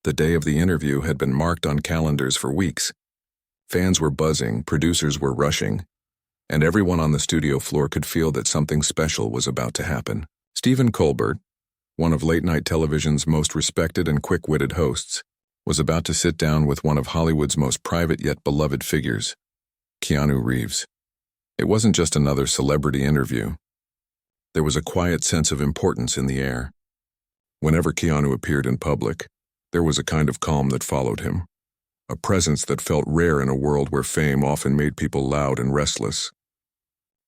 The day of the interview had been marked on calendars for weeks. Fans were buzzing, producers were rushing, and everyone on the studio floor could feel that something special was about to happen. Stephen Colbert, one of late-night television's most respected and quick-witted hosts, was about to sit down with one of Hollywood's most private yet beloved figures, Keanu Reeves. It wasn't just another celebrity interview. There was a quiet sense of importance in the air. Whenever Keanu appeared in public, there was a kind of calm that followed him, a presence that felt rare in a world where fame often made people loud and restless.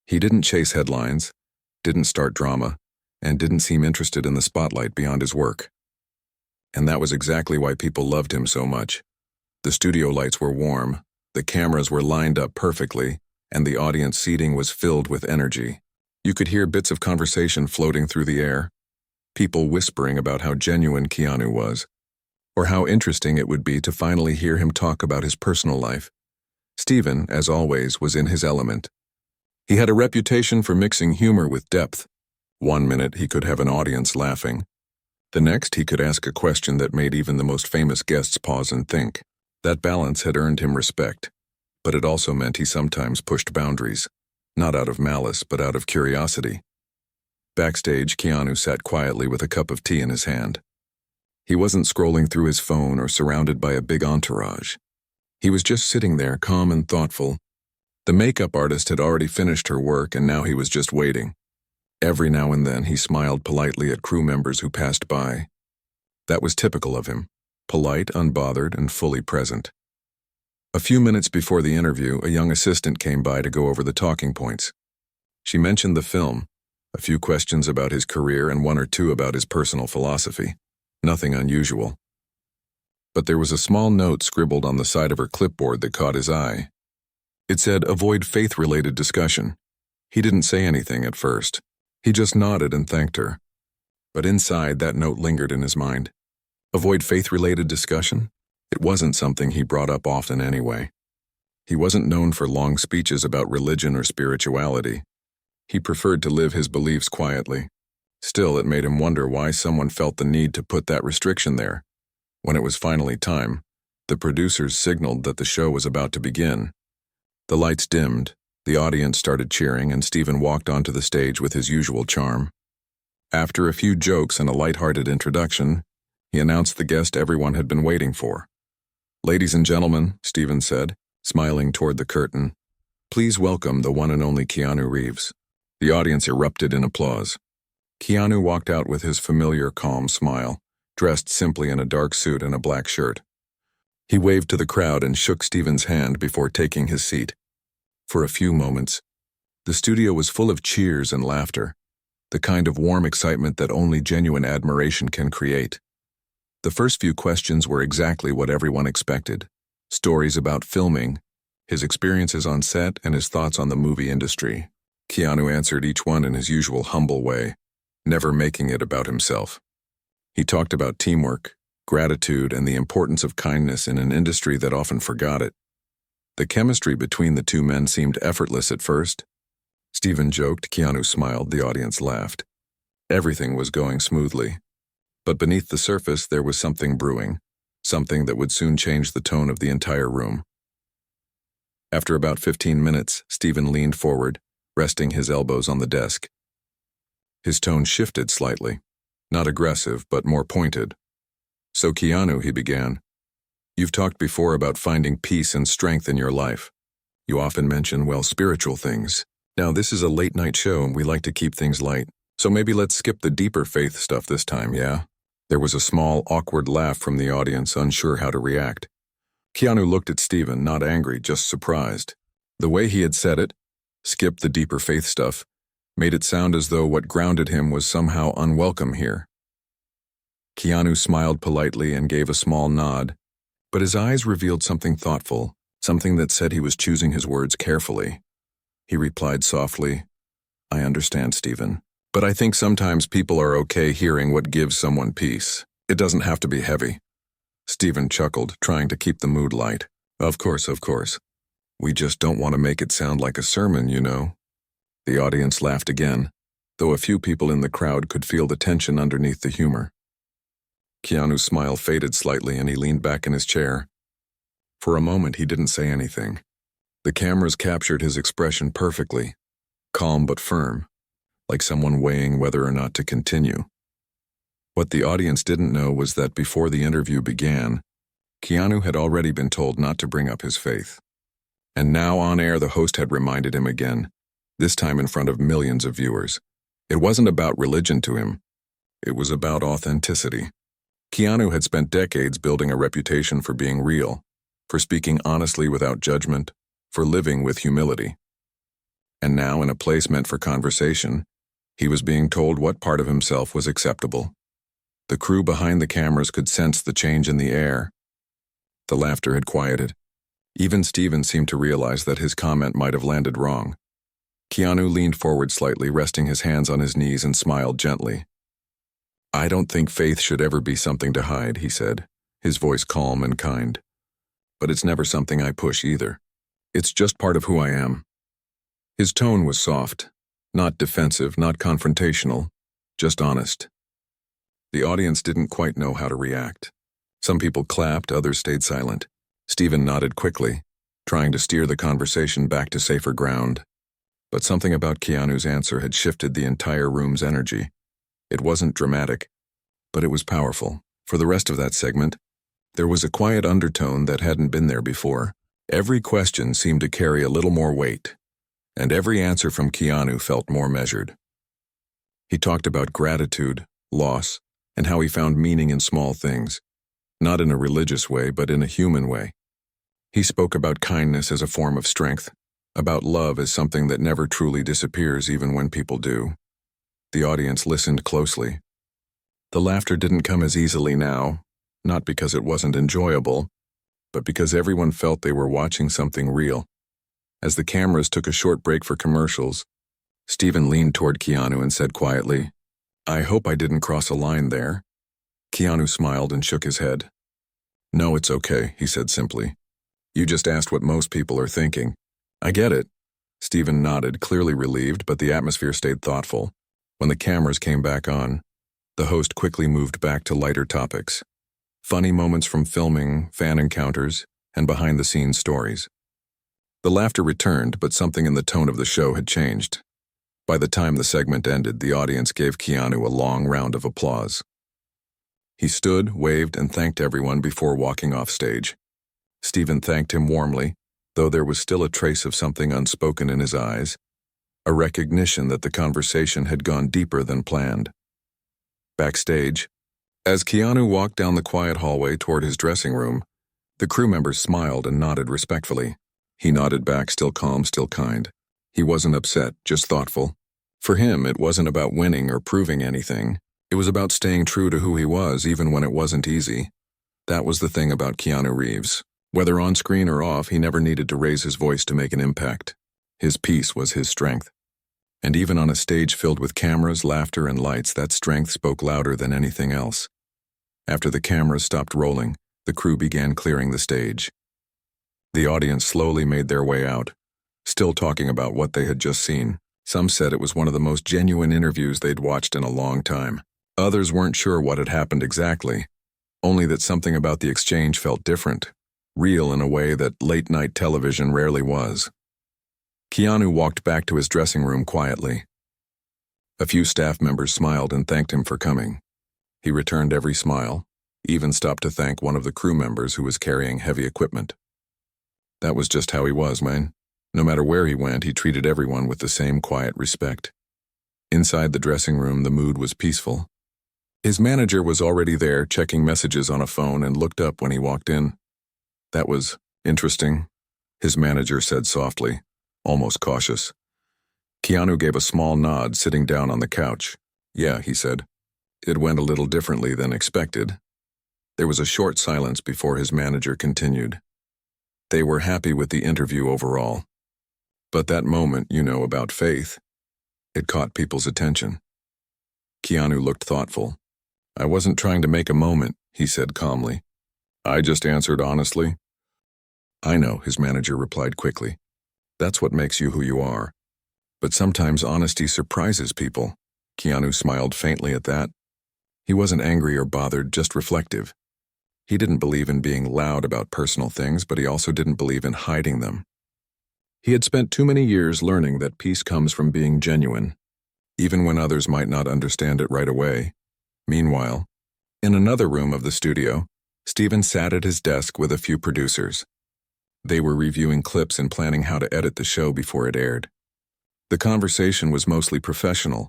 He didn't chase headlines, didn't start drama, and didn't seem interested in the spotlight beyond his work. And that was exactly why people loved him so much. The studio lights were warm, the cameras were lined up perfectly, and the audience seating was filled with energy. You could hear bits of conversation floating through the air, people whispering about how genuine Keanu was, or how interesting it would be to finally hear him talk about his personal life. Stephen, as always, was in his element. He had a reputation for mixing humor with depth. One minute he could have an audience laughing. The next he could ask a question that made even the most famous guests pause and think. That balance had earned him respect, but it also meant he sometimes pushed boundaries, not out of malice but out of curiosity. Backstage, Keanu sat quietly with a cup of tea in his hand. He wasn't scrolling through his phone or surrounded by a big entourage. He was just sitting there, calm and thoughtful. The makeup artist had already finished her work, and now he was just waiting. Every now and then he smiled politely at crew members who passed by. That was typical of him, polite, unbothered, and fully present. A few minutes before the interview, a young assistant came by to go over the talking points. She mentioned the film, a few questions about his career, and one or two about his personal philosophy. Nothing unusual. But there was a small note scribbled on the side of her clipboard that caught his eye. It said, "Avoid faith-related discussion." He didn't say anything at first. He just nodded and thanked her. But inside, that note lingered in his mind. Avoid faith-related discussion? It wasn't something he brought up often anyway. He wasn't known for long speeches about religion or spirituality. He preferred to live his beliefs quietly. Still, it made him wonder why someone felt the need to put that restriction there. When it was finally time, the producers signaled that the show was about to begin. The lights dimmed, the audience started cheering, and Stephen walked onto the stage with his usual charm. After a few jokes and a light-hearted introduction, he announced the guest everyone had been waiting for. "Ladies and gentlemen," Stephen said, smiling toward the curtain, "please welcome the one and only Keanu Reeves." The audience erupted in applause. Keanu walked out with his familiar calm smile, dressed simply in a dark suit and a black shirt. He waved to the crowd and shook Stephen's hand before taking his seat. For a few moments, the studio was full of cheers and laughter, the kind of warm excitement that only genuine admiration can create. The first few questions were exactly what everyone expected. Stories about filming, his experiences on set, and his thoughts on the movie industry. Keanu answered each one in his usual humble way, never making it about himself. He talked about teamwork, gratitude, and the importance of kindness in an industry that often forgot it. The chemistry between the two men seemed effortless at first. Stephen joked, Keanu smiled, the audience laughed. Everything was going smoothly. But beneath the surface there was something brewing, something that would soon change the tone of the entire room. After about 15 minutes, Stephen leaned forward, resting his elbows on the desk. His tone shifted slightly, not aggressive, but more pointed. "So Keanu," he began, "you've talked before about finding peace and strength in your life. You often mention, well, spiritual things. Now, this is a late-night show and we like to keep things light, so maybe let's skip the deeper faith stuff this time, yeah?" There was a small, awkward laugh from the audience, unsure how to react. Keanu looked at Stephen, not angry, just surprised. The way he had said it, skip the deeper faith stuff, made it sound as though what grounded him was somehow unwelcome here. Keanu smiled politely and gave a small nod, but his eyes revealed something thoughtful, something that said he was choosing his words carefully. He replied softly, "I understand, Stephen, but I think sometimes people are okay hearing what gives someone peace. It doesn't have to be heavy." Stephen chuckled, trying to keep the mood light. Of course. We just don't want to make it sound like a sermon, you know." The audience laughed again, though a few people in the crowd could feel the tension underneath the humor. Keanu's smile faded slightly and he leaned back in his chair. For a moment, he didn't say anything. The cameras captured his expression perfectly, calm but firm, like someone weighing whether or not to continue. What the audience didn't know was that before the interview began, Keanu had already been told not to bring up his faith. And now on air, the host had reminded him again, this time in front of millions of viewers. It wasn't about religion to him. It was about authenticity. Keanu had spent decades building a reputation for being real, for speaking honestly without judgment, for living with humility. And now, in a place meant for conversation, he was being told what part of himself was acceptable. The crew behind the cameras could sense the change in the air. The laughter had quieted. Even Steven seemed to realize that his comment might have landed wrong. Keanu leaned forward slightly, resting his hands on his knees, and smiled gently. "I don't think faith should ever be something to hide," he said, his voice calm and kind. "But it's never something I push either. It's just part of who I am." His tone was soft, not defensive, not confrontational, just honest. The audience didn't quite know how to react. Some people clapped, others stayed silent. Steven nodded quickly, trying to steer the conversation back to safer ground. But something about Keanu's answer had shifted the entire room's energy. It wasn't dramatic, but it was powerful. For the rest of that segment, there was a quiet undertone that hadn't been there before. Every question seemed to carry a little more weight, and every answer from Keanu felt more measured. He talked about gratitude, loss, and how he found meaning in small things, not in a religious way, but in a human way. He spoke about kindness as a form of strength, about love as something that never truly disappears even when people do. The audience listened closely. The laughter didn't come as easily now, not because it wasn't enjoyable, but because everyone felt they were watching something real. As the cameras took a short break for commercials, Steven leaned toward Keanu and said quietly, "I hope I didn't cross a line there." Keanu smiled and shook his head. "No, it's okay," he said simply. "You just asked what most people are thinking. I get it." Steven nodded, clearly relieved, but the atmosphere stayed thoughtful. When the cameras came back on, the host quickly moved back to lighter topics. Funny moments from filming, fan encounters, and behind-the-scenes stories. The laughter returned, but something in the tone of the show had changed. By the time the segment ended, the audience gave Keanu a long round of applause. He stood, waved, and thanked everyone before walking off stage. Steven thanked him warmly, though there was still a trace of something unspoken in his eyes, a recognition that the conversation had gone deeper than planned. Backstage, as Keanu walked down the quiet hallway toward his dressing room, the crew members smiled and nodded respectfully. He nodded back, still calm, still kind. He wasn't upset, just thoughtful. For him, it wasn't about winning or proving anything. It was about staying true to who he was, even when it wasn't easy. That was the thing about Keanu Reeves. Whether on screen or off, he never needed to raise his voice to make an impact. His peace was his strength. And even on a stage filled with cameras, laughter, and lights, that strength spoke louder than anything else. After the cameras stopped rolling, the crew began clearing the stage. The audience slowly made their way out, still talking about what they had just seen. Some said it was one of the most genuine interviews they'd watched in a long time. Others weren't sure what had happened exactly, only that something about the exchange felt different, real in a way that late-night television rarely was. Keanu walked back to his dressing room quietly. A few staff members smiled and thanked him for coming. He returned every smile, even stopped to thank one of the crew members who was carrying heavy equipment. That was just how he was, man. No matter where he went, he treated everyone with the same quiet respect. Inside the dressing room, the mood was peaceful. His manager was already there, checking messages on a phone, and looked up when he walked in. "That was interesting," his manager said softly, almost cautious. Keanu gave a small nod, sitting down on the couch. "Yeah," he said. "It went a little differently than expected." There was a short silence before his manager continued. They were happy with the interview overall. But that moment, about faith, it caught people's attention. Keanu looked thoughtful. "I wasn't trying to make a moment," he said calmly. "I just answered honestly." "I know," his manager replied quickly. "That's what makes you who you are. But sometimes honesty surprises people." Keanu smiled faintly at that. He wasn't angry or bothered, just reflective. He didn't believe in being loud about personal things, but he also didn't believe in hiding them. He had spent too many years learning that peace comes from being genuine, even when others might not understand it right away. Meanwhile, in another room of the studio, Stephen sat at his desk with a few producers. They were reviewing clips and planning how to edit the show before it aired. The conversation was mostly professional,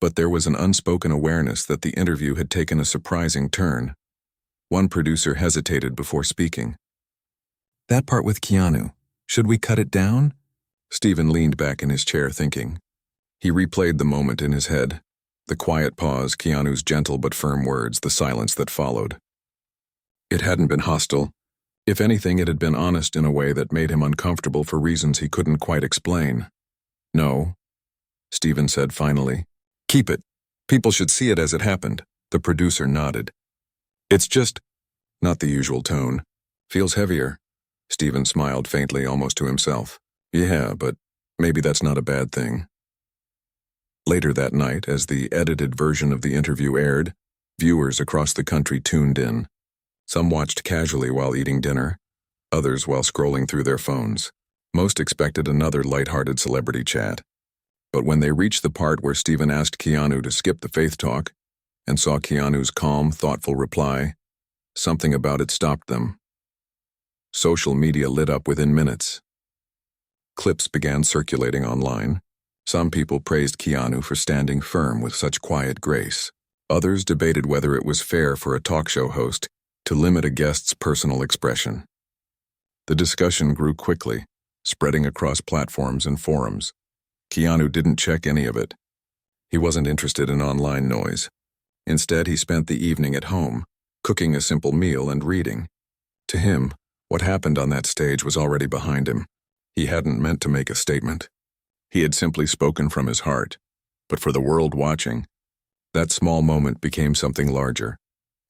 but there was an unspoken awareness that the interview had taken a surprising turn. One producer hesitated before speaking. "That part with Keanu, should we cut it down?" Stephen leaned back in his chair thinking. He replayed the moment in his head. The quiet pause, Keanu's gentle but firm words, the silence that followed. It hadn't been hostile. If anything, it had been honest in a way that made him uncomfortable for reasons he couldn't quite explain. "No," Stephen said finally. "Keep it. People should see it as it happened." The producer nodded. "It's just not the usual tone. Feels heavier." Stephen smiled faintly, almost to himself. "Yeah, but maybe that's not a bad thing." Later that night, as the edited version of the interview aired, viewers across the country tuned in. Some watched casually while eating dinner, others while scrolling through their phones. Most expected another lighthearted celebrity chat. But when they reached the part where Stephen asked Keanu to skip the faith talk and saw Keanu's calm, thoughtful reply, something about it stopped them. Social media lit up within minutes. Clips began circulating online. Some people praised Keanu for standing firm with such quiet grace. Others debated whether it was fair for a talk show host to limit a guest's personal expression. The discussion grew quickly, spreading across platforms and forums. Keanu didn't check any of it. He wasn't interested in online noise. Instead, he spent the evening at home, cooking a simple meal and reading. To him, what happened on that stage was already behind him. He hadn't meant to make a statement. He had simply spoken from his heart. But for the world watching, that small moment became something larger,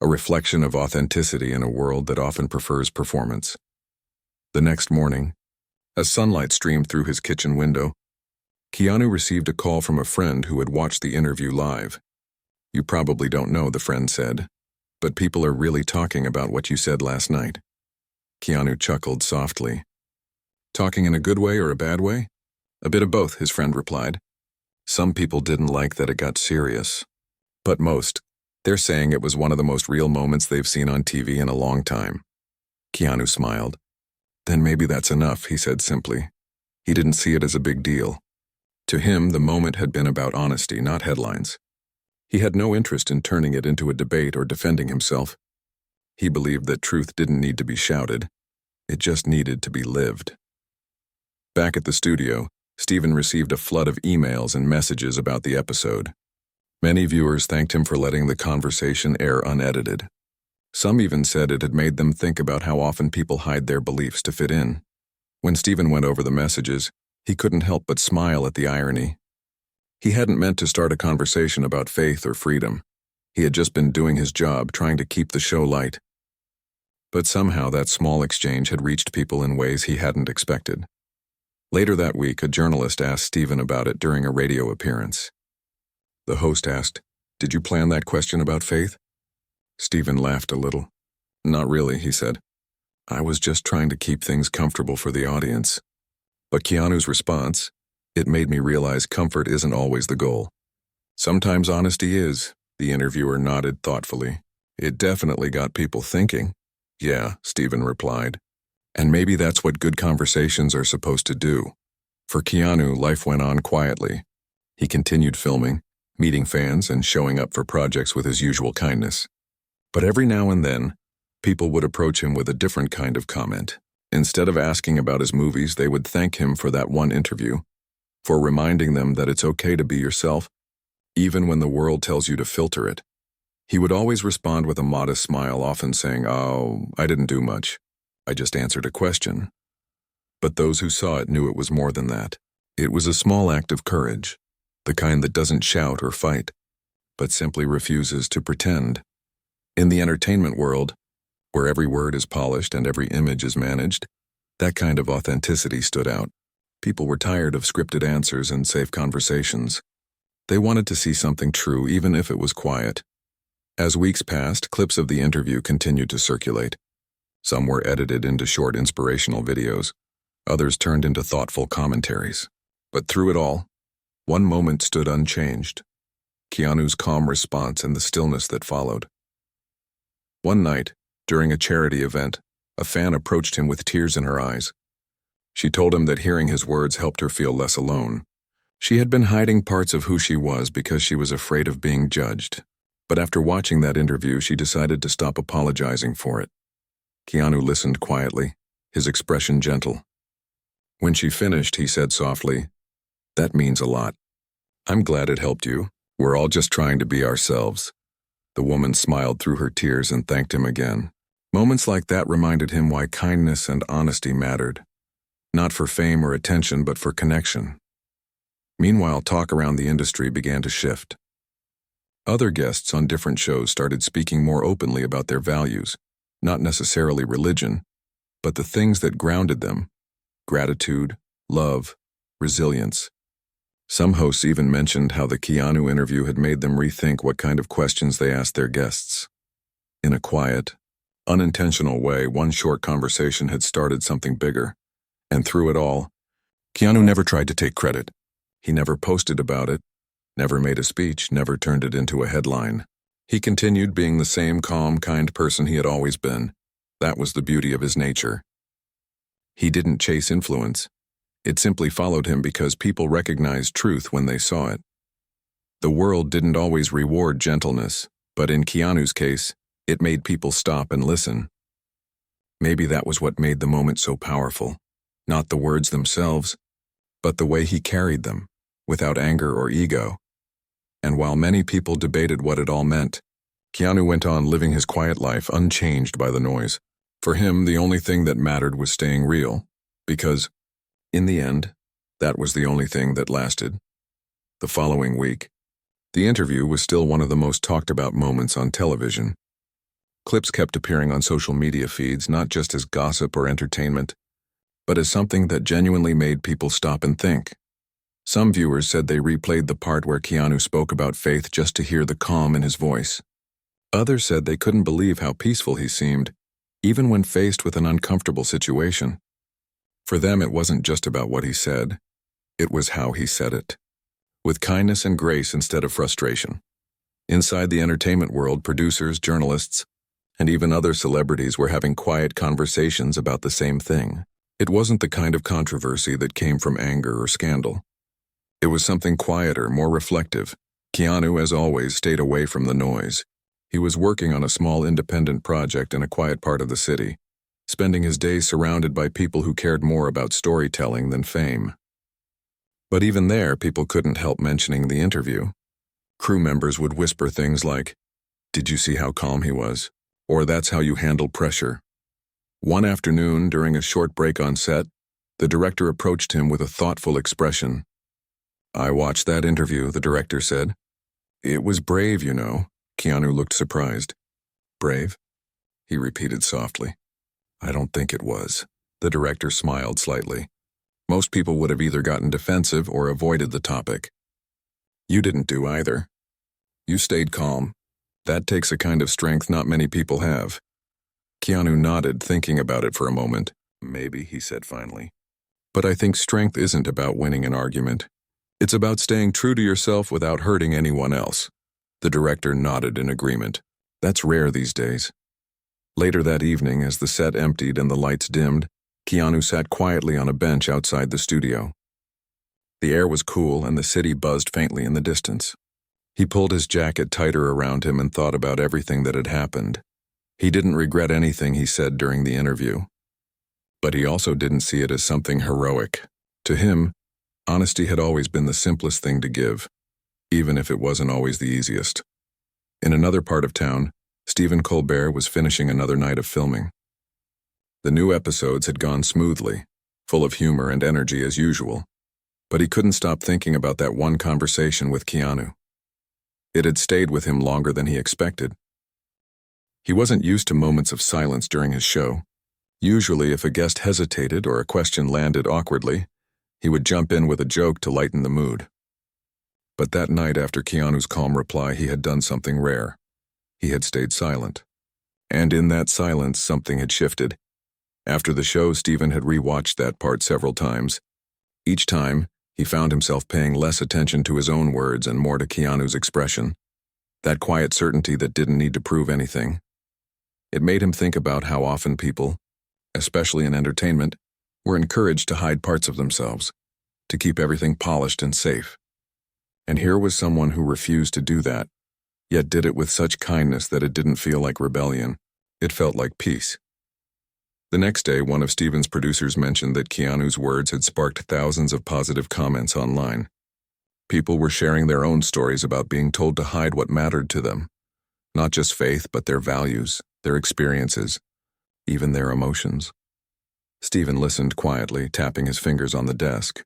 a reflection of authenticity in a world that often prefers performance. The next morning, as sunlight streamed through his kitchen window, Keanu received a call from a friend who had watched the interview live. "You probably don't know," the friend said, "but people are really talking about what you said last night." Keanu chuckled softly. "Talking in a good way or a bad way?" "A bit of both," his friend replied. "Some people didn't like that it got serious. But most, they're saying it was one of the most real moments they've seen on TV in a long time." Keanu smiled. "Then maybe that's enough," he said simply. He didn't see it as a big deal. To him, the moment had been about honesty, not headlines. He had no interest in turning it into a debate or defending himself. He believed that truth didn't need to be shouted. It just needed to be lived. Back at the studio, Stephen received a flood of emails and messages about the episode. Many viewers thanked him for letting the conversation air unedited. Some even said it had made them think about how often people hide their beliefs to fit in. When Stephen went over the messages, he couldn't help but smile at the irony. He hadn't meant to start a conversation about faith or freedom. He had just been doing his job, trying to keep the show light. But somehow that small exchange had reached people in ways he hadn't expected. Later that week, a journalist asked Stephen about it during a radio appearance. The host asked, "Did you plan that question about faith?" Stephen laughed a little. "Not really," he said. "I was just trying to keep things comfortable for the audience." But Keanu's response, "It made me realize comfort isn't always the goal. Sometimes honesty is," the interviewer nodded thoughtfully. "It definitely got people thinking." "Yeah," Stephen replied. "And maybe that's what good conversations are supposed to do." For Keanu, life went on quietly. He continued filming, meeting fans, and showing up for projects with his usual kindness. But every now and then, people would approach him with a different kind of comment. Instead of asking about his movies, they would thank him for that one interview, for reminding them that it's okay to be yourself, even when the world tells you to filter it. He would always respond with a modest smile, often saying, "Oh, I didn't do much. I just answered a question." But those who saw it knew it was more than that. It was a small act of courage, the kind that doesn't shout or fight, but simply refuses to pretend. In the entertainment world, where every word is polished and every image is managed, that kind of authenticity stood out. People were tired of scripted answers and safe conversations. They wanted to see something true, even if it was quiet. As weeks passed, clips of the interview continued to circulate. Some were edited into short inspirational videos. Others turned into thoughtful commentaries. But through it all, one moment stood unchanged: Keanu's calm response and the stillness that followed. One night, during a charity event, a fan approached him with tears in her eyes. She told him that hearing his words helped her feel less alone. She had been hiding parts of who she was because she was afraid of being judged. But after watching that interview, she decided to stop apologizing for it. Keanu listened quietly, his expression gentle. When she finished, he said softly, "That means a lot. I'm glad it helped you. We're all just trying to be ourselves." The woman smiled through her tears and thanked him again. Moments like that reminded him why kindness and honesty mattered. Not for fame or attention, but for connection. Meanwhile, talk around the industry began to shift. Other guests on different shows started speaking more openly about their values, not necessarily religion, but the things that grounded them: gratitude, love, resilience. Some hosts even mentioned how the Keanu interview had made them rethink what kind of questions they asked their guests. In a quiet, unintentional way, one short conversation had started something bigger. And through it all, Keanu never tried to take credit. He never posted about it, never made a speech, never turned it into a headline. He continued being the same calm, kind person he had always been. That was the beauty of his nature. He didn't chase influence. It simply followed him because people recognized truth when they saw it. The world didn't always reward gentleness, but in Keanu's case, it made people stop and listen. Maybe that was what made the moment so powerful. Not the words themselves, but the way he carried them, without anger or ego. And while many people debated what it all meant, Keanu went on living his quiet life unchanged by the noise. For him, the only thing that mattered was staying real, because, in the end, that was the only thing that lasted. The following week, the interview was still one of the most talked about moments on television. Clips kept appearing on social media feeds, not just as gossip or entertainment, but as something that genuinely made people stop and think. Some viewers said they replayed the part where Keanu spoke about faith just to hear the calm in his voice. Others said they couldn't believe how peaceful he seemed, even when faced with an uncomfortable situation. For them, it wasn't just about what he said, it was how he said it, with kindness and grace instead of frustration. Inside the entertainment world, producers, journalists, and even other celebrities were having quiet conversations about the same thing. It wasn't the kind of controversy that came from anger or scandal. It was something quieter, more reflective. Keanu, as always, stayed away from the noise. He was working on a small independent project in a quiet part of the city, spending his days surrounded by people who cared more about storytelling than fame. But even there, people couldn't help mentioning the interview. Crew members would whisper things like, "Did you see how calm he was?" Or "That's how you handle pressure." One afternoon, during a short break on set, the director approached him with a thoughtful expression. "I watched that interview," the director said. "It was brave, you know." Keanu looked surprised. "Brave?" he repeated softly. "I don't think it was." The director smiled slightly. "Most people would have either gotten defensive or avoided the topic. You didn't do either. You stayed calm. That takes a kind of strength not many people have." Keanu nodded, thinking about it for a moment. "Maybe," he said finally. "But I think strength isn't about winning an argument. It's about staying true to yourself without hurting anyone else." The director nodded in agreement. That's rare these days. Later that evening, as the set emptied and the lights dimmed, Keanu sat quietly on a bench outside the studio. The air was cool and the city buzzed faintly in the distance. He pulled his jacket tighter around him and thought about everything that had happened. He didn't regret anything he said during the interview. But he also didn't see it as something heroic. To him, honesty had always been the simplest thing to give, even if it wasn't always the easiest. In another part of town, Stephen Colbert was finishing another night of filming. The new episodes had gone smoothly, full of humor and energy as usual, but he couldn't stop thinking about that one conversation with Keanu. It had stayed with him longer than he expected. He wasn't used to moments of silence during his show. Usually, if a guest hesitated or a question landed awkwardly, he would jump in with a joke to lighten the mood. But that night, after Keanu's calm reply, he had done something rare. He had stayed silent. And in that silence, something had shifted. After the show, Stephen had rewatched that part several times. Each time, he found himself paying less attention to his own words and more to Keanu's expression. That quiet certainty that didn't need to prove anything. It made him think about how often people, especially in entertainment, were encouraged to hide parts of themselves, to keep everything polished and safe. And here was someone who refused to do that, yet did it with such kindness that it didn't feel like rebellion. It felt like peace. The next day, one of Stephen's producers mentioned that Keanu's words had sparked thousands of positive comments online. People were sharing their own stories about being told to hide what mattered to them. Not just faith, but their values, their experiences, even their emotions. Stephen listened quietly, tapping his fingers on the desk.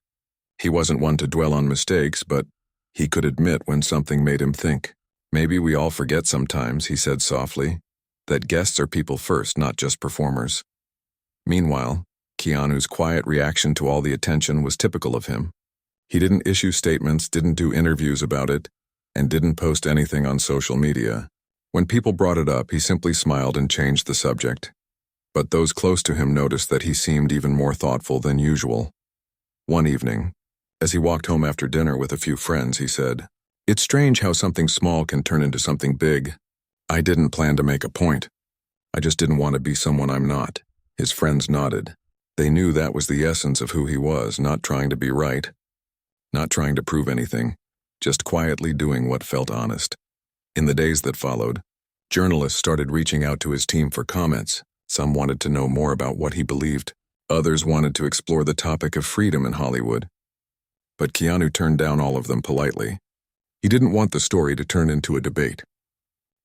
He wasn't one to dwell on mistakes, but he could admit when something made him think. Maybe we all forget sometimes, he said softly, that guests are people first, not just performers. Meanwhile, Keanu's quiet reaction to all the attention was typical of him. He didn't issue statements, didn't do interviews about it, and didn't post anything on social media. When people brought it up, he simply smiled and changed the subject. But those close to him noticed that he seemed even more thoughtful than usual. One evening, as he walked home after dinner with a few friends, he said, "It's strange how something small can turn into something big. I didn't plan to make a point. I just didn't want to be someone I'm not." His friends nodded. They knew that was the essence of who he was, not trying to be right, not trying to prove anything, just quietly doing what felt honest. In the days that followed, journalists started reaching out to his team for comments. Some wanted to know more about what he believed. Others wanted to explore the topic of freedom in Hollywood. But Keanu turned down all of them politely. He didn't want the story to turn into a debate.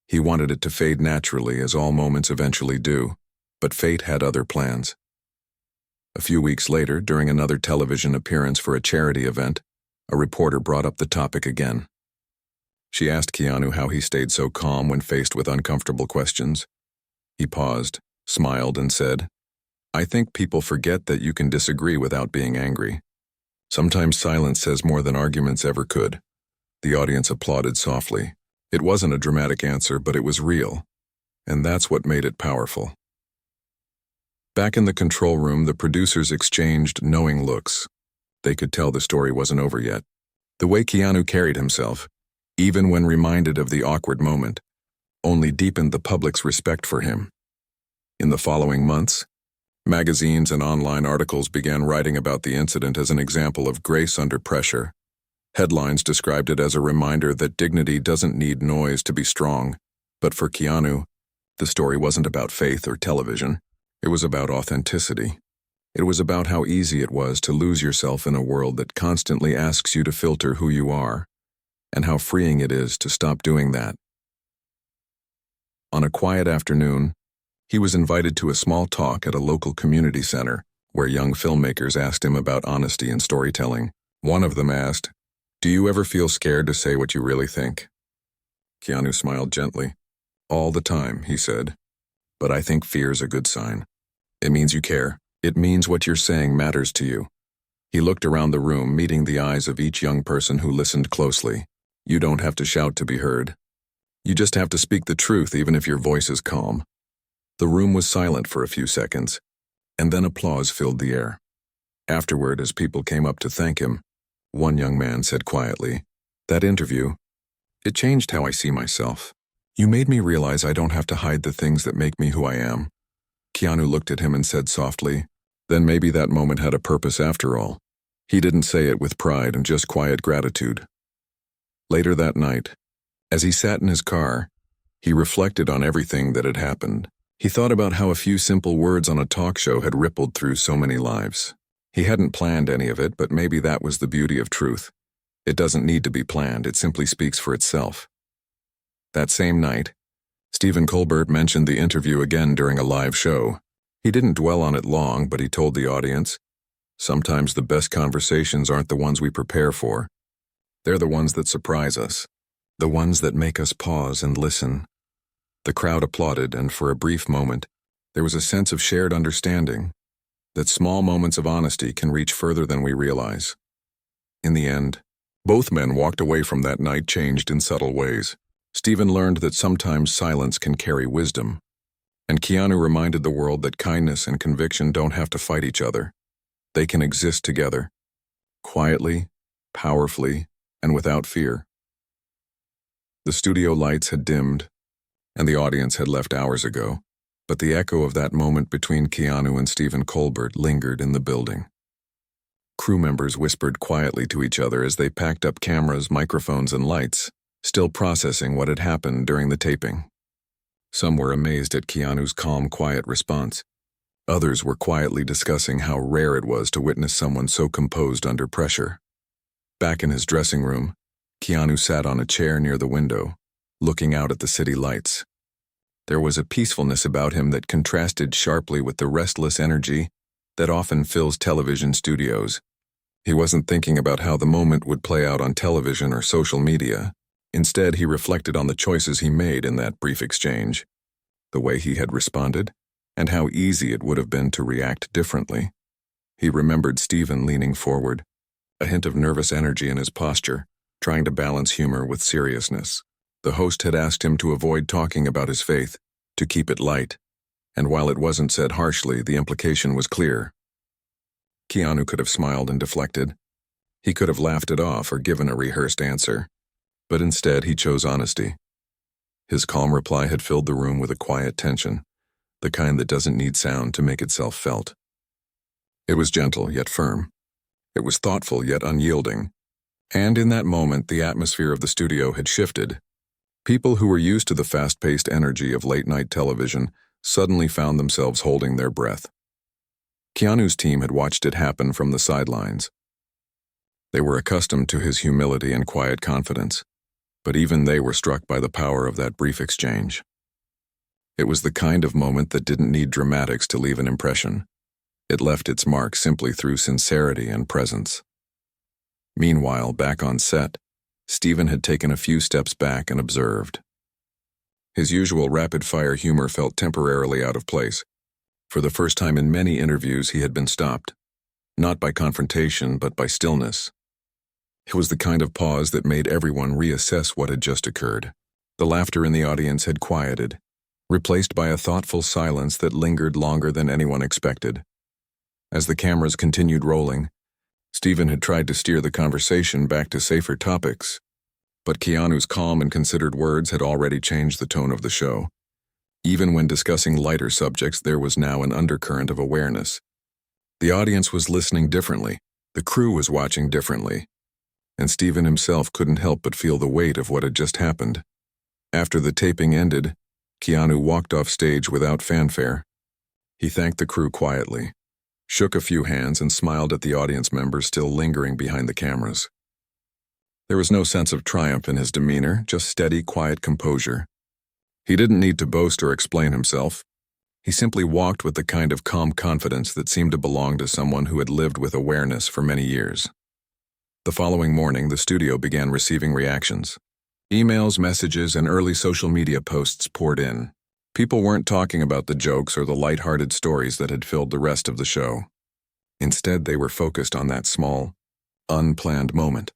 He wanted it to fade naturally, as all moments eventually do. But fate had other plans. A few weeks later, during another television appearance for a charity event, a reporter brought up the topic again. She asked Keanu how he stayed so calm when faced with uncomfortable questions. He paused, smiled, and said, "I think people forget that you can disagree without being angry. Sometimes silence says more than arguments ever could." The audience applauded softly. It wasn't a dramatic answer, but it was real. And that's what made it powerful. Back in the control room, the producers exchanged knowing looks. They could tell the story wasn't over yet. The way Keanu carried himself, even when reminded of the awkward moment, only deepened the public's respect for him. In the following months, magazines and online articles began writing about the incident as an example of grace under pressure. Headlines described it as a reminder that dignity doesn't need noise to be strong. But for Keanu, the story wasn't about faith or television. It was about authenticity. It was about how easy it was to lose yourself in a world that constantly asks you to filter who you are, and how freeing it is to stop doing that. On a quiet afternoon, he was invited to a small talk at a local community center, where young filmmakers asked him about honesty and storytelling. One of them asked, "Do you ever feel scared to say what you really think?" Keanu smiled gently. "All the time," he said. "But I think fear's a good sign. It means you care. It means what you're saying matters to you." He looked around the room, meeting the eyes of each young person who listened closely. You don't have to shout to be heard. You just have to speak the truth, even if your voice is calm. The room was silent for a few seconds, and then applause filled the air. Afterward, as people came up to thank him, one young man said quietly, "That interview, it changed how I see myself. You made me realize I don't have to hide the things that make me who I am." Keanu looked at him and said softly, "Then maybe that moment had a purpose after all." He didn't say it with pride and just quiet gratitude. Later that night, as he sat in his car, he reflected on everything that had happened. He thought about how a few simple words on a talk show had rippled through so many lives. He hadn't planned any of it, but maybe that was the beauty of truth. It doesn't need to be planned, it simply speaks for itself. That same night, Stephen Colbert mentioned the interview again during a live show. He didn't dwell on it long, but he told the audience, "Sometimes the best conversations aren't the ones we prepare for. They're the ones that surprise us, the ones that make us pause and listen." The crowd applauded, and for a brief moment, there was a sense of shared understanding, that small moments of honesty can reach further than we realize. In the end, both men walked away from that night changed in subtle ways. Stephen learned that sometimes silence can carry wisdom, and Keanu reminded the world that kindness and conviction don't have to fight each other. They can exist together, quietly, powerfully, and without fear. The studio lights had dimmed, and the audience had left hours ago, but the echo of that moment between Keanu and Stephen Colbert lingered in the building. Crew members whispered quietly to each other as they packed up cameras, microphones, and lights, still processing what had happened during the taping. Some were amazed at Keanu's calm, quiet response. Others were quietly discussing how rare it was to witness someone so composed under pressure. Back in his dressing room, Keanu sat on a chair near the window, looking out at the city lights. There was a peacefulness about him that contrasted sharply with the restless energy that often fills television studios. He wasn't thinking about how the moment would play out on television or social media. Instead, he reflected on the choices he made in that brief exchange, the way he had responded, and how easy it would have been to react differently. He remembered Stephen leaning forward, a hint of nervous energy in his posture, trying to balance humor with seriousness. The host had asked him to avoid talking about his faith, to keep it light, and while it wasn't said harshly, the implication was clear. Keanu could have smiled and deflected. He could have laughed it off or given a rehearsed answer, but instead he chose honesty. His calm reply had filled the room with a quiet tension, the kind that doesn't need sound to make itself felt. It was gentle yet firm. It was thoughtful yet unyielding. And in that moment, the atmosphere of the studio had shifted. People who were used to the fast-paced energy of late-night television suddenly found themselves holding their breath. Keanu's team had watched it happen from the sidelines. They were accustomed to his humility and quiet confidence, but even they were struck by the power of that brief exchange. It was the kind of moment that didn't need dramatics to leave an impression. It left its mark simply through sincerity and presence. Meanwhile, back on set, Stephen had taken a few steps back and observed. His usual rapid-fire humor felt temporarily out of place. For the first time in many interviews, he had been stopped, not by confrontation, but by stillness. It was the kind of pause that made everyone reassess what had just occurred. The laughter in the audience had quieted, replaced by a thoughtful silence that lingered longer than anyone expected. As the cameras continued rolling, Stephen had tried to steer the conversation back to safer topics, but Keanu's calm and considered words had already changed the tone of the show. Even when discussing lighter subjects, there was now an undercurrent of awareness. The audience was listening differently, the crew was watching differently, and Stephen himself couldn't help but feel the weight of what had just happened. After the taping ended, Keanu walked off stage without fanfare. He thanked the crew quietly, shook a few hands, and smiled at the audience members still lingering behind the cameras. There was no sense of triumph in his demeanor, just steady, quiet composure. He didn't need to boast or explain himself. He simply walked with the kind of calm confidence that seemed to belong to someone who had lived with awareness for many years. The following morning, the studio began receiving reactions. Emails, messages, and early social media posts poured in. People weren't talking about the jokes or the light-hearted stories that had filled the rest of the show. Instead, they were focused on that small, unplanned moment.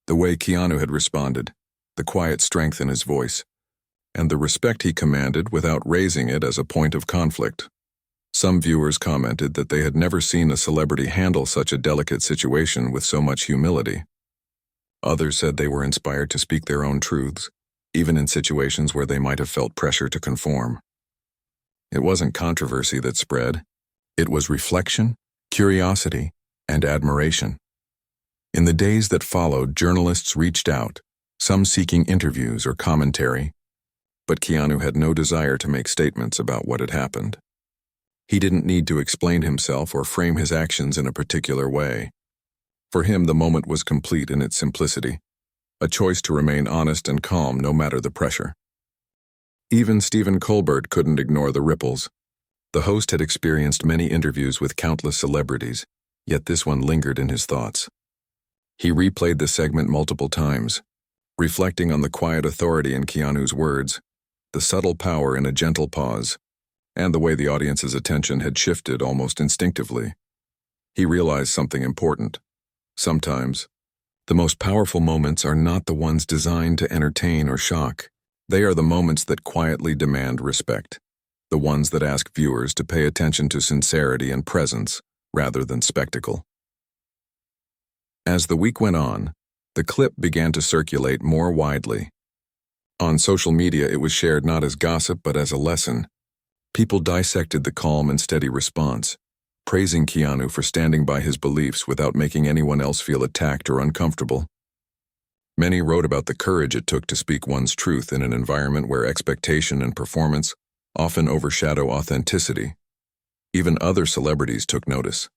The way Keanu had responded, the quiet strength in his voice, and the respect he commanded without raising it as a point of conflict. Some viewers commented that they had never seen a celebrity handle such a delicate situation with so much humility. Others said they were inspired to speak their own truths, even in situations where they might have felt pressure to conform. It wasn't controversy that spread. It was reflection, curiosity, and admiration. In the days that followed, journalists reached out, some seeking interviews or commentary, but Keanu had no desire to make statements about what had happened. He didn't need to explain himself or frame his actions in a particular way. For him, the moment was complete in its simplicity, a choice to remain honest and calm no matter the pressure. Even Stephen Colbert couldn't ignore the ripples. The host had experienced many interviews with countless celebrities, yet this one lingered in his thoughts. He replayed the segment multiple times, reflecting on the quiet authority in Keanu's words, the subtle power in a gentle pause, and the way the audience's attention had shifted almost instinctively. He realized something important. Sometimes, the most powerful moments are not the ones designed to entertain or shock. They are the moments that quietly demand respect, the ones that ask viewers to pay attention to sincerity and presence rather than spectacle. As the week went on, the clip began to circulate more widely. On social media, it was shared not as gossip but as a lesson. People dissected the calm and steady response, praising Keanu for standing by his beliefs without making anyone else feel attacked or uncomfortable. Many wrote about the courage it took to speak one's truth in an environment where expectation and performance often overshadow authenticity. Even other celebrities took notice.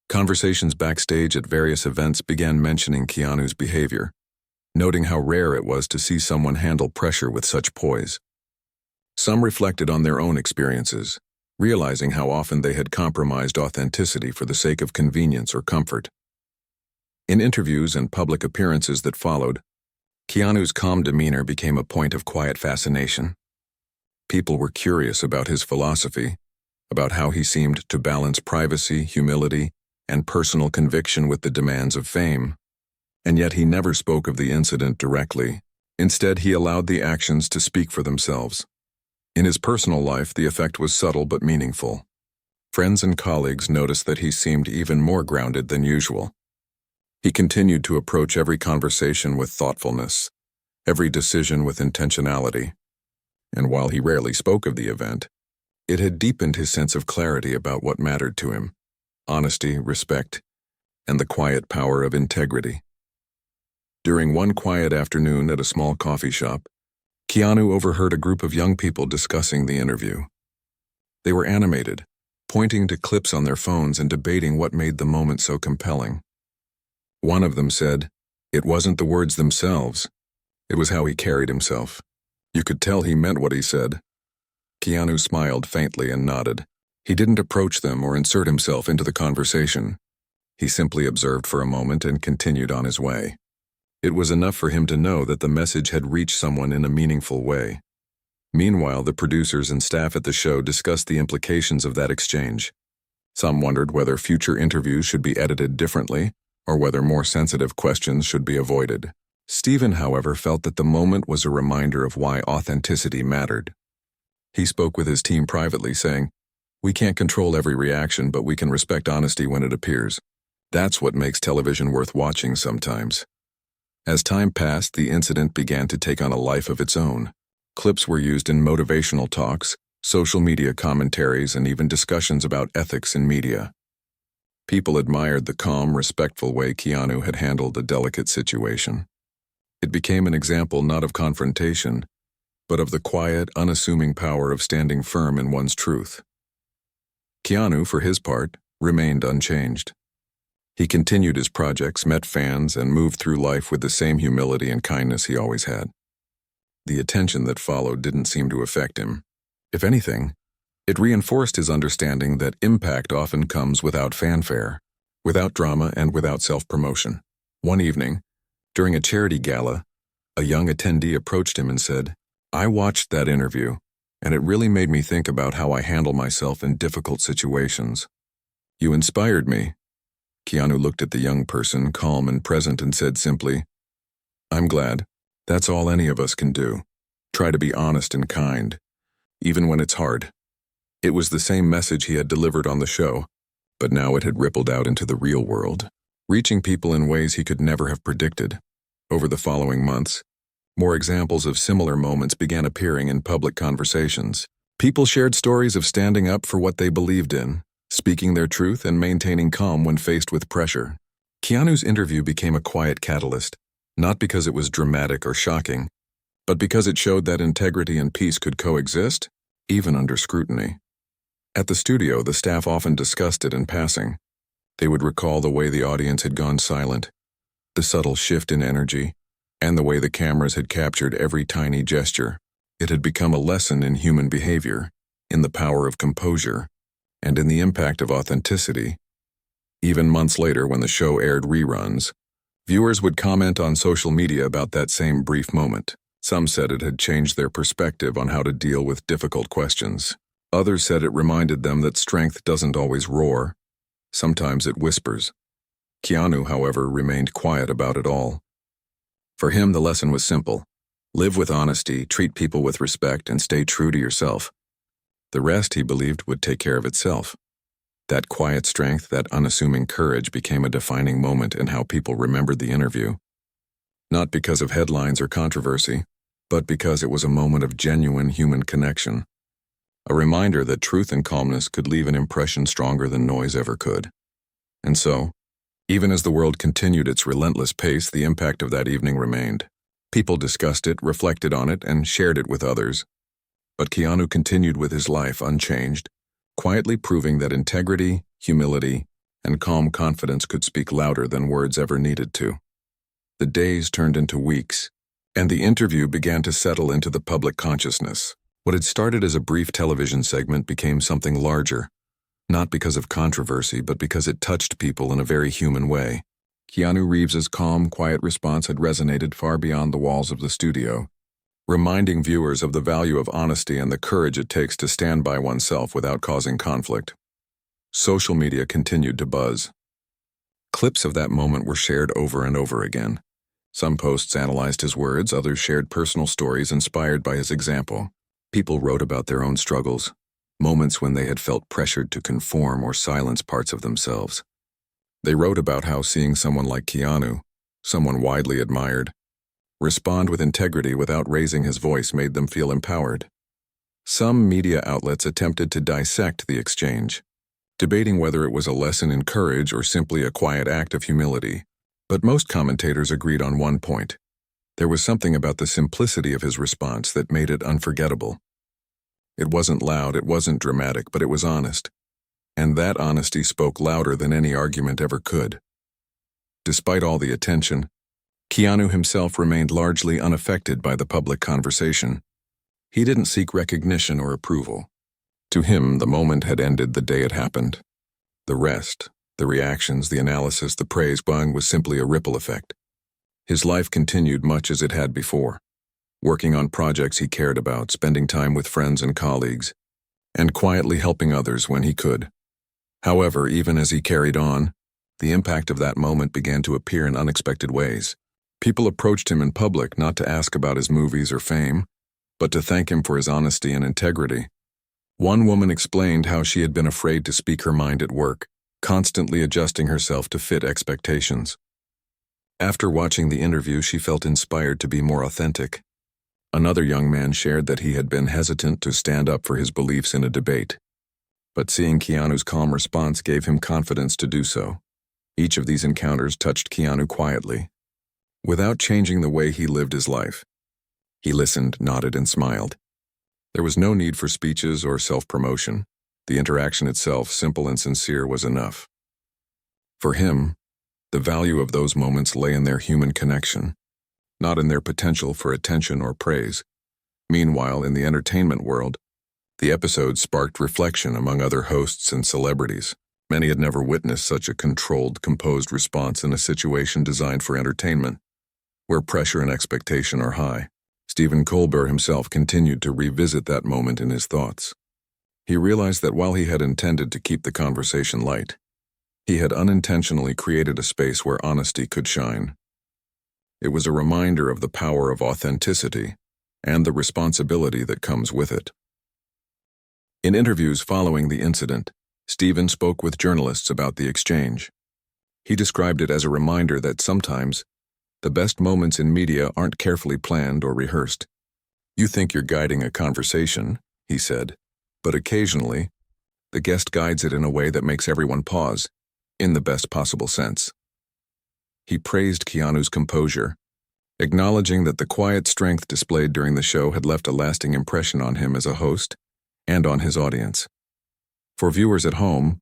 Conversations backstage at various events began mentioning Keanu's behavior, noting how rare it was to see someone handle pressure with such poise. Some reflected on their own experiences, realizing how often they had compromised authenticity for the sake of convenience or comfort. In interviews and public appearances that followed, Keanu's calm demeanor became a point of quiet fascination. People were curious about his philosophy, about how he seemed to balance privacy, humility, and personal conviction with the demands of fame. And yet he never spoke of the incident directly. Instead, he allowed the actions to speak for themselves. In his personal life, the effect was subtle but meaningful. Friends and colleagues noticed that he seemed even more grounded than usual. He continued to approach every conversation with thoughtfulness, every decision with intentionality. And while he rarely spoke of the event, it had deepened his sense of clarity about what mattered to him: honesty, respect, and the quiet power of integrity. During one quiet afternoon at a small coffee shop, Keanu overheard a group of young people discussing the interview. They were animated, pointing to clips on their phones and debating what made the moment so compelling. One of them said, "It wasn't the words themselves, it was how he carried himself. You could tell he meant what he said." Keanu smiled faintly and nodded. He didn't approach them or insert himself into the conversation. He simply observed for a moment and continued on his way. It was enough for him to know that the message had reached someone in a meaningful way. Meanwhile, the producers and staff at the show discussed the implications of that exchange. Some wondered whether future interviews should be edited differently, or whether more sensitive questions should be avoided. Stephen, however, felt that the moment was a reminder of why authenticity mattered. He spoke with his team privately, saying, "We can't control every reaction, but we can respect honesty when it appears. That's what makes television worth watching sometimes." As time passed, the incident began to take on a life of its own. Clips were used in motivational talks, social media commentaries, and even discussions about ethics in media. People admired the calm, respectful way Keanu had handled a delicate situation. It became an example not of confrontation, but of the quiet, unassuming power of standing firm in one's truth. Keanu, for his part, remained unchanged. He continued his projects, met fans, and moved through life with the same humility and kindness he always had. The attention that followed didn't seem to affect him. If anything, it reinforced his understanding that impact often comes without fanfare, without drama, and without self-promotion. One evening, during a charity gala, a young attendee approached him and said, "I watched that interview, and it really made me think about how I handle myself in difficult situations. You inspired me." Keanu looked at the young person, calm and present, and said simply, "I'm glad. That's all any of us can do. Try to be honest and kind, even when it's hard." It was the same message he had delivered on the show, but now it had rippled out into the real world, reaching people in ways he could never have predicted. Over the following months, more examples of similar moments began appearing in public conversations. People shared stories of standing up for what they believed in, speaking their truth, and maintaining calm when faced with pressure. Keanu's interview became a quiet catalyst, not because it was dramatic or shocking, but because it showed that integrity and peace could coexist, even under scrutiny. At the studio, the staff often discussed it in passing. They would recall the way the audience had gone silent, the subtle shift in energy, and the way the cameras had captured every tiny gesture. It had become a lesson in human behavior, in the power of composure, and in the impact of authenticity. Even months later, when the show aired reruns, viewers would comment on social media about that same brief moment. Some said it had changed their perspective on how to deal with difficult questions. Others said it reminded them that strength doesn't always roar. Sometimes it whispers. Keanu, however, remained quiet about it all. For him, the lesson was simple. Live with honesty, treat people with respect, and stay true to yourself. The rest, he believed, would take care of itself. That quiet strength, that unassuming courage became a defining moment in how people remembered the interview. Not because of headlines or controversy, but because it was a moment of genuine human connection. A reminder that truth and calmness could leave an impression stronger than noise ever could. And so, even as the world continued its relentless pace, the impact of that evening remained. People discussed it, reflected on it, and shared it with others. But Keanu continued with his life unchanged, quietly proving that integrity, humility, and calm confidence could speak louder than words ever needed to. The days turned into weeks, and the interview began to settle into the public consciousness. What had started as a brief television segment became something larger, not because of controversy, but because it touched people in a very human way. Keanu Reeves's calm, quiet response had resonated far beyond the walls of the studio, reminding viewers of the value of honesty and the courage it takes to stand by oneself without causing conflict. Social media continued to buzz. Clips of that moment were shared over and over again. Some posts analyzed his words, others shared personal stories inspired by his example. People wrote about their own struggles, moments when they had felt pressured to conform or silence parts of themselves. They wrote about how seeing someone like Keanu, someone widely admired, respond with integrity without raising his voice made them feel empowered. Some media outlets attempted to dissect the exchange, debating whether it was a lesson in courage or simply a quiet act of humility. But most commentators agreed on one point. There was something about the simplicity of his response that made it unforgettable. It wasn't loud, it wasn't dramatic, but it was honest. And that honesty spoke louder than any argument ever could. Despite all the attention, Keanu himself remained largely unaffected by the public conversation. He didn't seek recognition or approval. To him, the moment had ended the day it happened. The rest, the reactions, the analysis, the praise was simply a ripple effect. His life continued much as it had before, working on projects he cared about, spending time with friends and colleagues, and quietly helping others when he could. However, even as he carried on, the impact of that moment began to appear in unexpected ways. People approached him in public not to ask about his movies or fame, but to thank him for his honesty and integrity. One woman explained how she had been afraid to speak her mind at work, constantly adjusting herself to fit expectations. After watching the interview, she felt inspired to be more authentic. Another young man shared that he had been hesitant to stand up for his beliefs in a debate, but seeing Keanu's calm response gave him confidence to do so. Each of these encounters touched Keanu quietly, without changing the way he lived his life. He listened, nodded, and smiled. There was no need for speeches or self-promotion. The interaction itself, simple and sincere, was enough. For him, the value of those moments lay in their human connection, not in their potential for attention or praise. Meanwhile, in the entertainment world, the episode sparked reflection among other hosts and celebrities. Many had never witnessed such a controlled, composed response in a situation designed for entertainment, where pressure and expectation are high. Stephen Colbert himself continued to revisit that moment in his thoughts. He realized that while he had intended to keep the conversation light, he had unintentionally created a space where honesty could shine. It was a reminder of the power of authenticity and the responsibility that comes with it. In interviews following the incident, Stephen spoke with journalists about the exchange. He described it as a reminder that sometimes the best moments in media aren't carefully planned or rehearsed. You think you're guiding a conversation, he said, but occasionally, the guest guides it in a way that makes everyone pause, in the best possible sense. He praised Keanu's composure, acknowledging that the quiet strength displayed during the show had left a lasting impression on him as a host and on his audience. For viewers at home,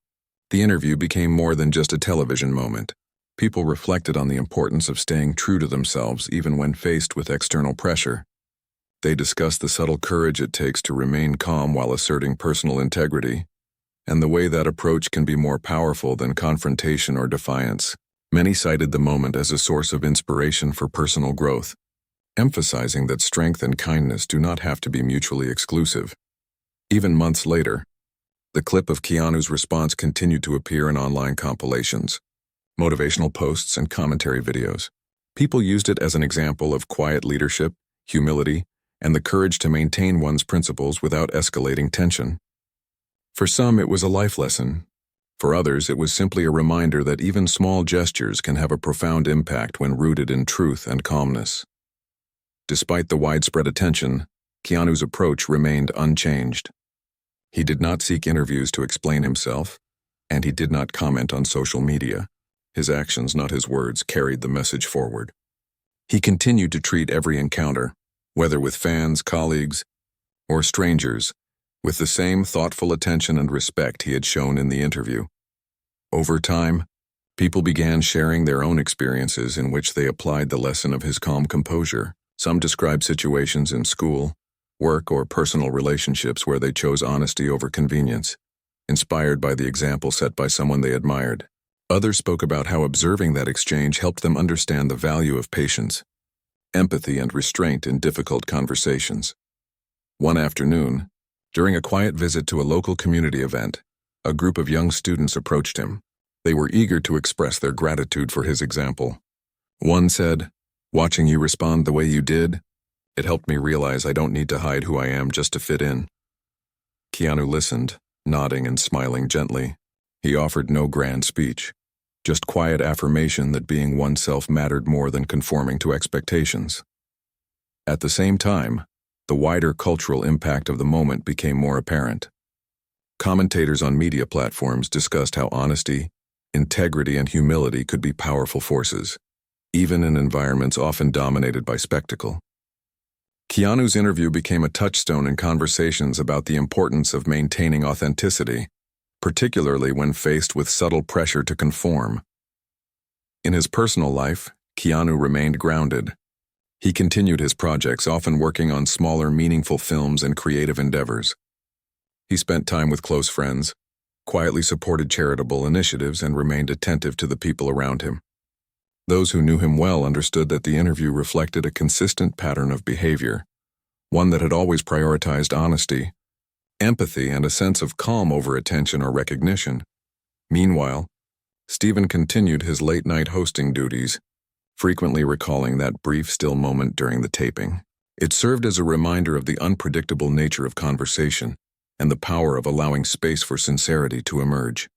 the interview became more than just a television moment. People reflected on the importance of staying true to themselves even when faced with external pressure. They discussed the subtle courage it takes to remain calm while asserting personal integrity, and the way that approach can be more powerful than confrontation or defiance. Many cited the moment as a source of inspiration for personal growth, emphasizing that strength and kindness do not have to be mutually exclusive. Even months later, the clip of Keanu's response continued to appear in online compilations, motivational posts, and commentary videos. People used it as an example of quiet leadership, humility, and the courage to maintain one's principles without escalating tension. For some, it was a life lesson. For others, it was simply a reminder that even small gestures can have a profound impact when rooted in truth and calmness. Despite the widespread attention, Keanu's approach remained unchanged. He did not seek interviews to explain himself, and he did not comment on social media. His actions, not his words, carried the message forward. He continued to treat every encounter, whether with fans, colleagues, or strangers, with the same thoughtful attention and respect he had shown in the interview. Over time, people began sharing their own experiences in which they applied the lesson of his calm composure. Some described situations in school, work, or personal relationships where they chose honesty over convenience, inspired by the example set by someone they admired. Others spoke about how observing that exchange helped them understand the value of patience, empathy, and restraint in difficult conversations. One afternoon, during a quiet visit to a local community event, a group of young students approached him. They were eager to express their gratitude for his example. One said, "Watching you respond the way you did, it helped me realize I don't need to hide who I am just to fit in." Keanu listened, nodding and smiling gently. He offered no grand speech, just quiet affirmation that being oneself mattered more than conforming to expectations. At the same time, the wider cultural impact of the moment became more apparent. Commentators on media platforms discussed how honesty, integrity, and humility could be powerful forces, even in environments often dominated by spectacle. Keanu's interview became a touchstone in conversations about the importance of maintaining authenticity, particularly when faced with subtle pressure to conform. In his personal life, Keanu remained grounded. He continued his projects, often working on smaller, meaningful films and creative endeavors. He spent time with close friends, quietly supported charitable initiatives, and remained attentive to the people around him. Those who knew him well understood that the interview reflected a consistent pattern of behavior, one that had always prioritized honesty, empathy, and a sense of calm over attention or recognition. Meanwhile, Stephen continued his late-night hosting duties, frequently recalling that brief still moment during the taping. It served as a reminder of the unpredictable nature of conversation and the power of allowing space for sincerity to emerge.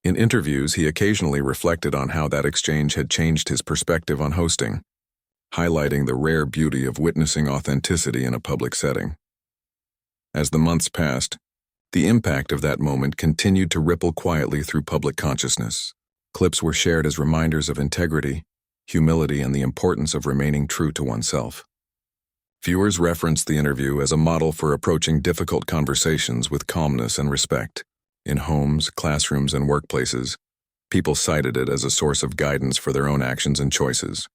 In interviews, he occasionally reflected on how that exchange had changed his perspective on hosting, highlighting the rare beauty of witnessing authenticity in a public setting. As the months passed, the impact of that moment continued to ripple quietly through public consciousness. Clips were shared as reminders of integrity, humility, and the importance of remaining true to oneself. Viewers referenced the interview as a model for approaching difficult conversations with calmness and respect. In homes, classrooms, and workplaces, people cited it as a source of guidance for their own actions and choices.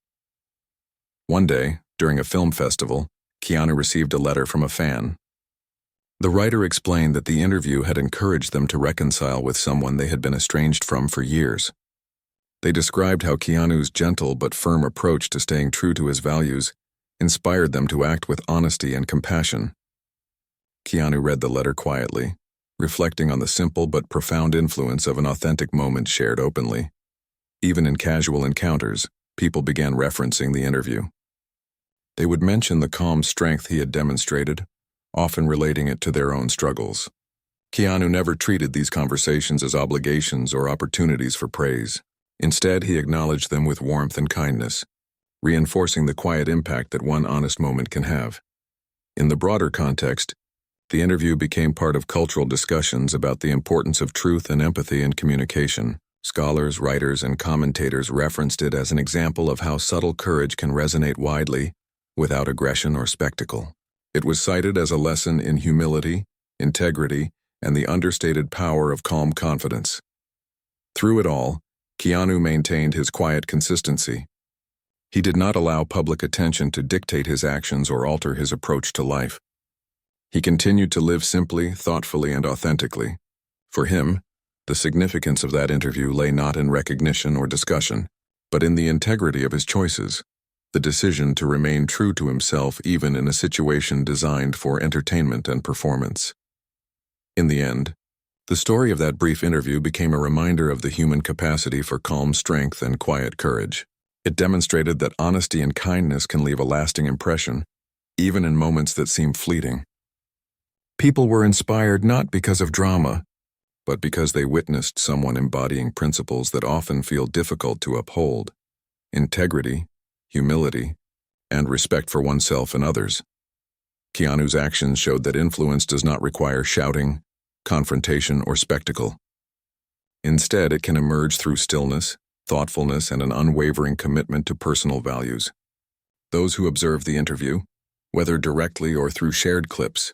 One day, during a film festival, Keanu received a letter from a fan. The writer explained that the interview had encouraged them to reconcile with someone they had been estranged from for years. They described how Keanu's gentle but firm approach to staying true to his values inspired them to act with honesty and compassion. Keanu read the letter quietly, reflecting on the simple but profound influence of an authentic moment shared openly. Even in casual encounters, people began referencing the interview. They would mention the calm strength he had demonstrated, often relating it to their own struggles. Keanu never treated these conversations as obligations or opportunities for praise. Instead, he acknowledged them with warmth and kindness, reinforcing the quiet impact that one honest moment can have. In the broader context, the interview became part of cultural discussions about the importance of truth and empathy in communication. Scholars, writers, and commentators referenced it as an example of how subtle courage can resonate widely without aggression or spectacle. It was cited as a lesson in humility, integrity, and the understated power of calm confidence. Through it all, Keanu maintained his quiet consistency. He did not allow public attention to dictate his actions or alter his approach to life. He continued to live simply, thoughtfully, and authentically. For him, the significance of that interview lay not in recognition or discussion, but in the integrity of his choices, the decision to remain true to himself even in a situation designed for entertainment and performance. In the end, the story of that brief interview became a reminder of the human capacity for calm strength and quiet courage. It demonstrated that honesty and kindness can leave a lasting impression, even in moments that seem fleeting. People were inspired not because of drama, but because they witnessed someone embodying principles that often feel difficult to uphold: integrity, humility, and respect for oneself and others. Keanu's actions showed that influence does not require shouting, confrontation, or spectacle. Instead, it can emerge through stillness, thoughtfulness, and an unwavering commitment to personal values. Those who observed the interview, whether directly or through shared clips,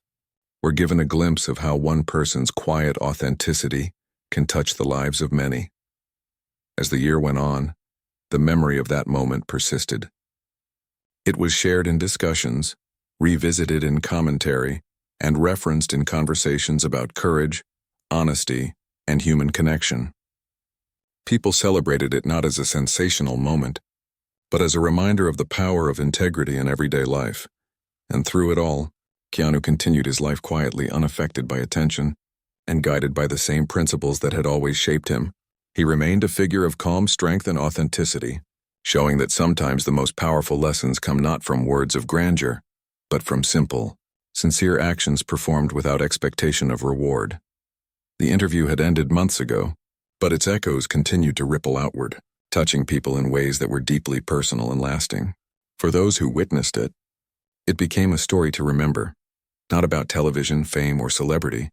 were given a glimpse of how one person's quiet authenticity can touch the lives of many. As the year went on, the memory of that moment persisted. It was shared in discussions, revisited in commentary, and referenced in conversations about courage, honesty, and human connection. People celebrated it not as a sensational moment, but as a reminder of the power of integrity in everyday life. And through it all, Keanu continued his life quietly, unaffected by attention, and guided by the same principles that had always shaped him. He remained a figure of calm strength and authenticity, showing that sometimes the most powerful lessons come not from words of grandeur, but from simple, sincere actions performed without expectation of reward. The interview had ended months ago, but its echoes continued to ripple outward, touching people in ways that were deeply personal and lasting. For those who witnessed it, it became a story to remember, not about television, fame, or celebrity,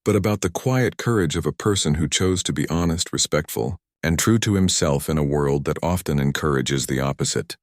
but about the quiet courage of a person who chose to be honest, respectful, and true to himself in a world that often encourages the opposite.